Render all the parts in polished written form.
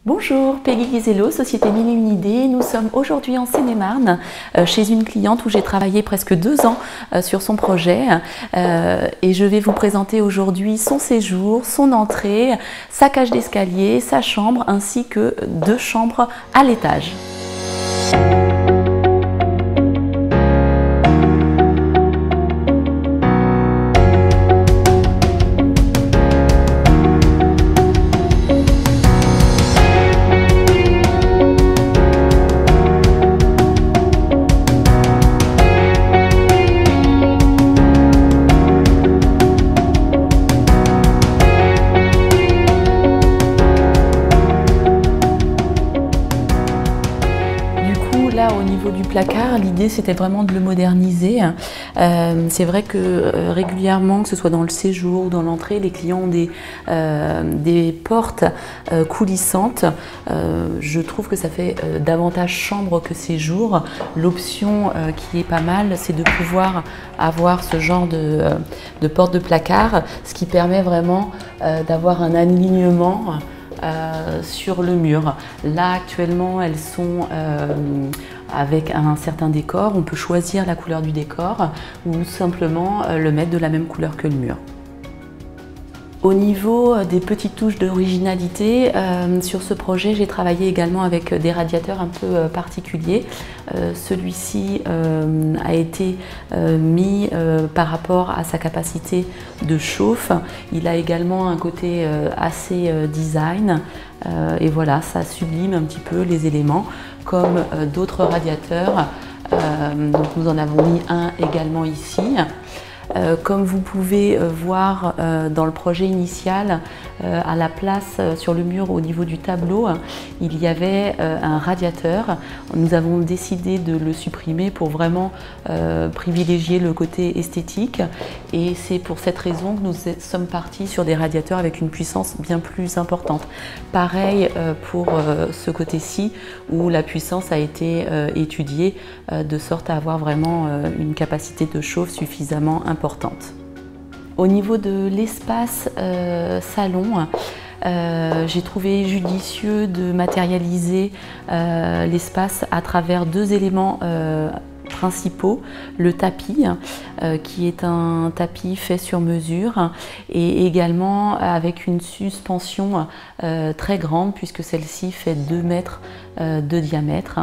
Bonjour, Peggy Guizello, Société Mille et une idées. Nous sommes aujourd'hui en Seine-et-Marne chez une cliente où j'ai travaillé presque 2 ans sur son projet et je vais vous présenter aujourd'hui son séjour, son entrée, sa cage d'escalier, sa chambre ainsi que 2 chambres à l'étage. Là, au niveau du placard, l'idée c'était vraiment de le moderniser. C'est vrai que régulièrement, que ce soit dans le séjour ou dans l'entrée, les clients ont des portes coulissantes. Je trouve que ça fait davantage chambre que séjour. L'option qui est pas mal, c'est de pouvoir avoir ce genre de porte de placard, ce qui permet vraiment d'avoir un alignement sur le mur. Là actuellement elles sont avec un certain décor, on peut choisir la couleur du décor ou simplement le mettre de la même couleur que le mur. Au niveau des petites touches d'originalité, sur ce projet, j'ai travaillé également avec des radiateurs un peu particuliers. Celui-ci a été mis par rapport à sa capacité de chauffe. Il a également un côté assez design et voilà, ça sublime un petit peu les éléments comme d'autres radiateurs. Donc nous en avons mis un également ici. Comme vous pouvez voir dans le projet initial, à la place sur le mur au niveau du tableau, il y avait un radiateur. Nous avons décidé de le supprimer pour vraiment privilégier le côté esthétique et c'est pour cette raison que nous sommes partis sur des radiateurs avec une puissance bien plus importante. Pareil pour ce côté-ci où la puissance a été étudiée de sorte à avoir vraiment une capacité de chauffe suffisamment importante. Au niveau de l'espace salon, j'ai trouvé judicieux de matérialiser l'espace à travers 2 éléments principaux. Le tapis, qui est un tapis fait sur mesure et également avec une suspension très grande puisque celle-ci fait 2 mètres de diamètre.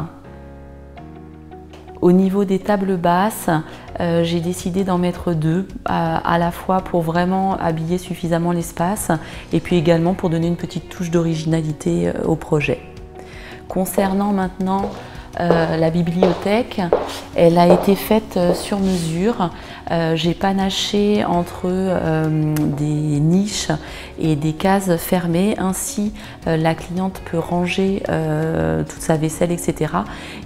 Au niveau des tables basses, j'ai décidé d'en mettre 2 à la fois pour vraiment habiller suffisamment l'espace et puis également pour donner une petite touche d'originalité au projet. Concernant maintenant la bibliothèque, elle a été faite sur mesure. J'ai panaché entre des niches et des cases fermées. Ainsi, la cliente peut ranger toute sa vaisselle, etc.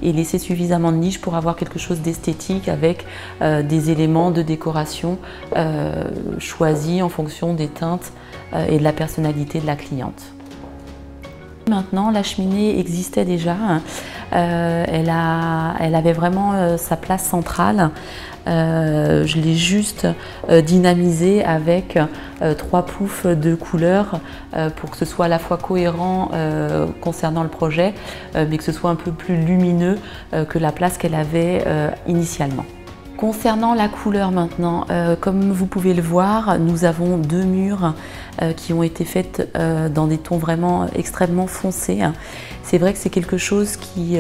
et laisser suffisamment de niches pour avoir quelque chose d'esthétique avec des éléments de décoration choisis en fonction des teintes et de la personnalité de la cliente. Maintenant, la cheminée existait déjà. Elle avait vraiment sa place centrale. Je l'ai juste dynamisée avec 3 poufs de couleurs pour que ce soit à la fois cohérent concernant le projet, mais que ce soit un peu plus lumineux que la place qu'elle avait initialement. Concernant la couleur maintenant, comme vous pouvez le voir, nous avons 2 murs qui ont été faits dans des tons vraiment extrêmement foncés. C'est vrai que c'est quelque chose qui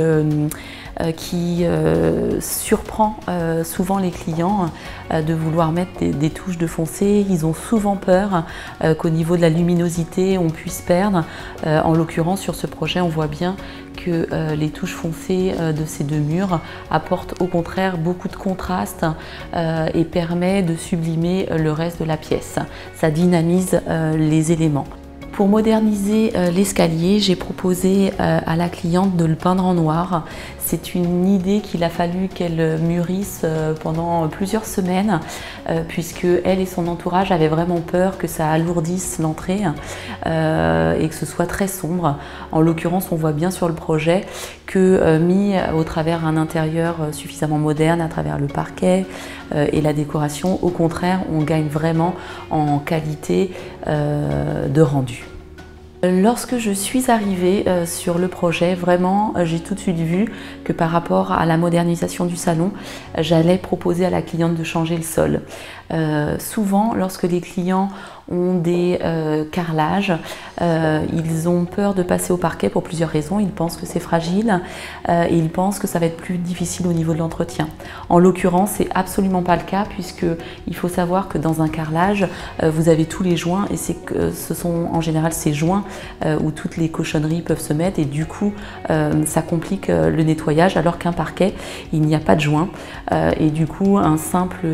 surprend souvent les clients de vouloir mettre des touches de foncé. Ils ont souvent peur qu'au niveau de la luminosité on puisse perdre. En l'occurrence sur ce projet on voit bien que les touches foncées de ces 2 murs apportent au contraire beaucoup de contraste et permet de sublimer le reste de la pièce. Ça dynamise les éléments. Pour moderniser l'escalier, j'ai proposé à la cliente de le peindre en noir. C'est une idée qu'il a fallu qu'elle mûrisse pendant plusieurs semaines puisque elle et son entourage avaient vraiment peur que ça alourdisse l'entrée et que ce soit très sombre. En l'occurrence, on voit bien sur le projet que mis au travers un intérieur suffisamment moderne, à travers le parquet et la décoration, au contraire, on gagne vraiment en qualité de rendu. Lorsque je suis arrivée sur le projet, vraiment, j'ai tout de suite vu que par rapport à la modernisation du salon, j'allais proposer à la cliente de changer le sol. Souvent, lorsque les clients ont des carrelages, ils ont peur de passer au parquet pour plusieurs raisons. Ils pensent que c'est fragile et ils pensent que ça va être plus difficile au niveau de l'entretien. En l'occurrence, c'est absolument pas le cas, puisque il faut savoir que dans un carrelage, vous avez tous les joints et ce sont en général ces joints où toutes les cochonneries peuvent se mettre, et du coup ça complique le nettoyage, alors qu'un parquet, il n'y a pas de joints et du coup un simple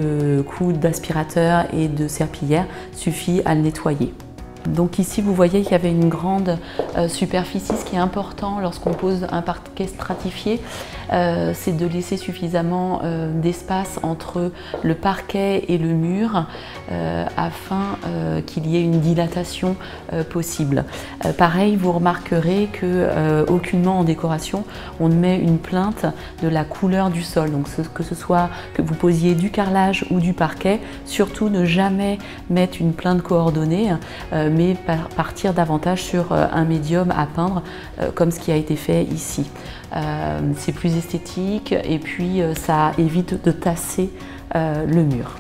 coup d'aspirateur et de serpillière suffit à le nettoyer. Donc ici vous voyez qu'il y avait une grande superficie. Ce qui est important lorsqu'on pose un parquet stratifié, c'est de laisser suffisamment d'espace entre le parquet et le mur afin qu'il y ait une dilatation possible. Pareil, vous remarquerez que aucunement en décoration on ne met une plainte de la couleur du sol. Donc que ce soit que vous posiez du carrelage ou du parquet, surtout ne jamais mettre une plainte coordonnée, mais partir davantage sur un médium à peindre comme ce qui a été fait ici. C'est plus esthétique et puis ça évite de tasser le mur.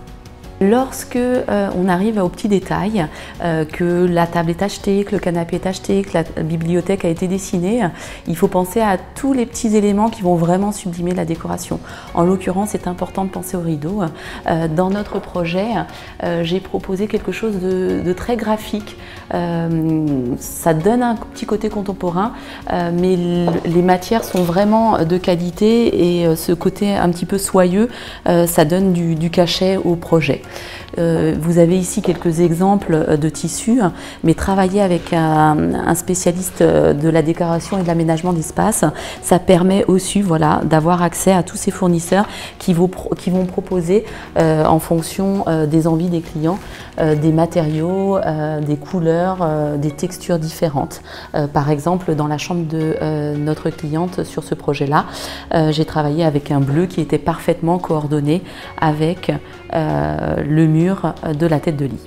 Lorsque on arrive aux petits détails, que la table est achetée, que le canapé est acheté, que la bibliothèque a été dessinée, il faut penser à tous les petits éléments qui vont vraiment sublimer la décoration. En l'occurrence, c'est important de penser aux rideaux. Dans notre projet, j'ai proposé quelque chose de très graphique. Ça donne un petit côté contemporain, mais les matières sont vraiment de qualité, et ce côté un petit peu soyeux, ça donne du cachet au projet. Vous avez ici quelques exemples de tissus, mais travailler avec un spécialiste de la décoration et de l'aménagement d'espace, ça permet aussi, voilà, d'avoir accès à tous ces fournisseurs qui vont proposer en fonction des envies des clients, des matériaux, des couleurs, des textures différentes. Par exemple, dans la chambre de notre cliente sur ce projet-là, j'ai travaillé avec un bleu qui était parfaitement coordonné avec le mur de la tête de lit.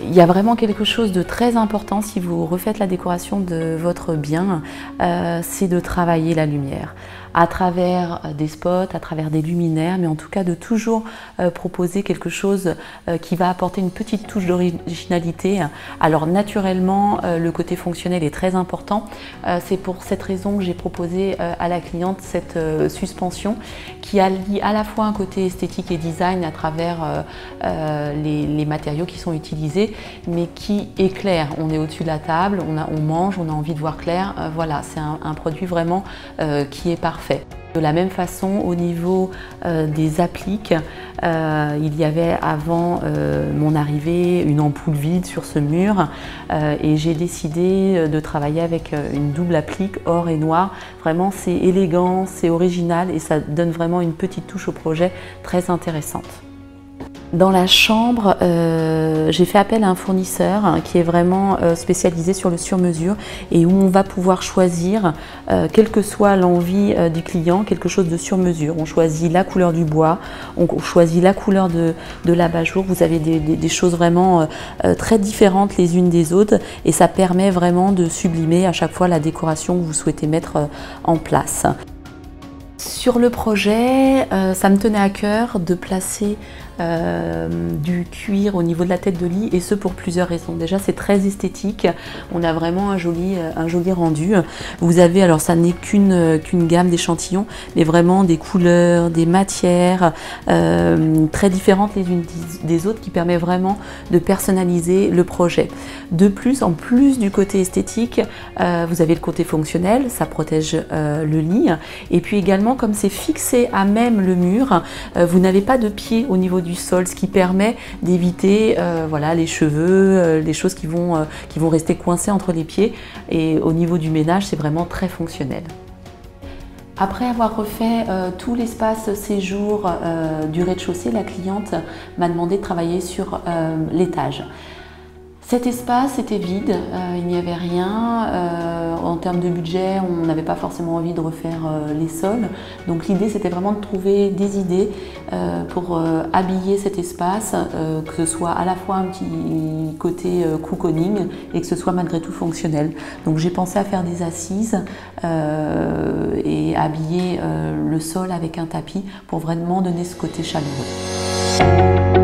Il y a vraiment quelque chose de très important si vous refaites la décoration de votre bien, c'est de travailler la lumière à travers des spots, à travers des luminaires, mais en tout cas de toujours proposer quelque chose qui va apporter une petite touche d'originalité. Alors naturellement, le côté fonctionnel est très important. C'est pour cette raison que j'ai proposé à la cliente cette suspension qui allie à la fois un côté esthétique et design à travers les matériaux qui sont utilisés, mais qui éclaire. On est au-dessus de la table, on mange, on a envie de voir clair. Voilà, c'est un produit vraiment qui est parfait. De la même façon, au niveau des appliques, il y avait avant mon arrivée une ampoule vide sur ce mur et j'ai décidé de travailler avec une double applique or et noir. Vraiment, c'est élégant, c'est original et ça donne vraiment une petite touche au projet très intéressante. Dans la chambre, j'ai fait appel à un fournisseur qui est vraiment spécialisé sur le sur-mesure et où on va pouvoir choisir, quelle que soit l'envie du client, quelque chose de sur-mesure. On choisit la couleur du bois, on choisit la couleur de l'abat-jour. Vous avez des choses vraiment très différentes les unes des autres et ça permet vraiment de sublimer à chaque fois la décoration que vous souhaitez mettre en place. Sur le projet, ça me tenait à cœur de placer du cuir au niveau de la tête de lit, et ce pour plusieurs raisons. Déjà, c'est très esthétique, on a vraiment un joli rendu. Vous avez, alors ça n'est qu'une gamme d'échantillons, mais vraiment des couleurs, des matières très différentes les unes des autres qui permet vraiment de personnaliser le projet. De plus, en plus du côté esthétique, vous avez le côté fonctionnel, ça protège le lit, et puis également comme c'est fixé à même le mur, vous n'avez pas de pied au niveau du sol, ce qui permet d'éviter voilà, les cheveux, les choses qui vont rester coincées entre les pieds, et au niveau du ménage, c'est vraiment très fonctionnel. Après avoir refait tout l'espace séjour du rez-de-chaussée, la cliente m'a demandé de travailler sur l'étage. Cet espace était vide, il n'y avait rien. En termes de budget, on n'avait pas forcément envie de refaire les sols. Donc l'idée, c'était vraiment de trouver des idées pour habiller cet espace, que ce soit à la fois un petit côté cocooning et que ce soit malgré tout fonctionnel. Donc j'ai pensé à faire des assises et habiller le sol avec un tapis pour vraiment donner ce côté chaleureux.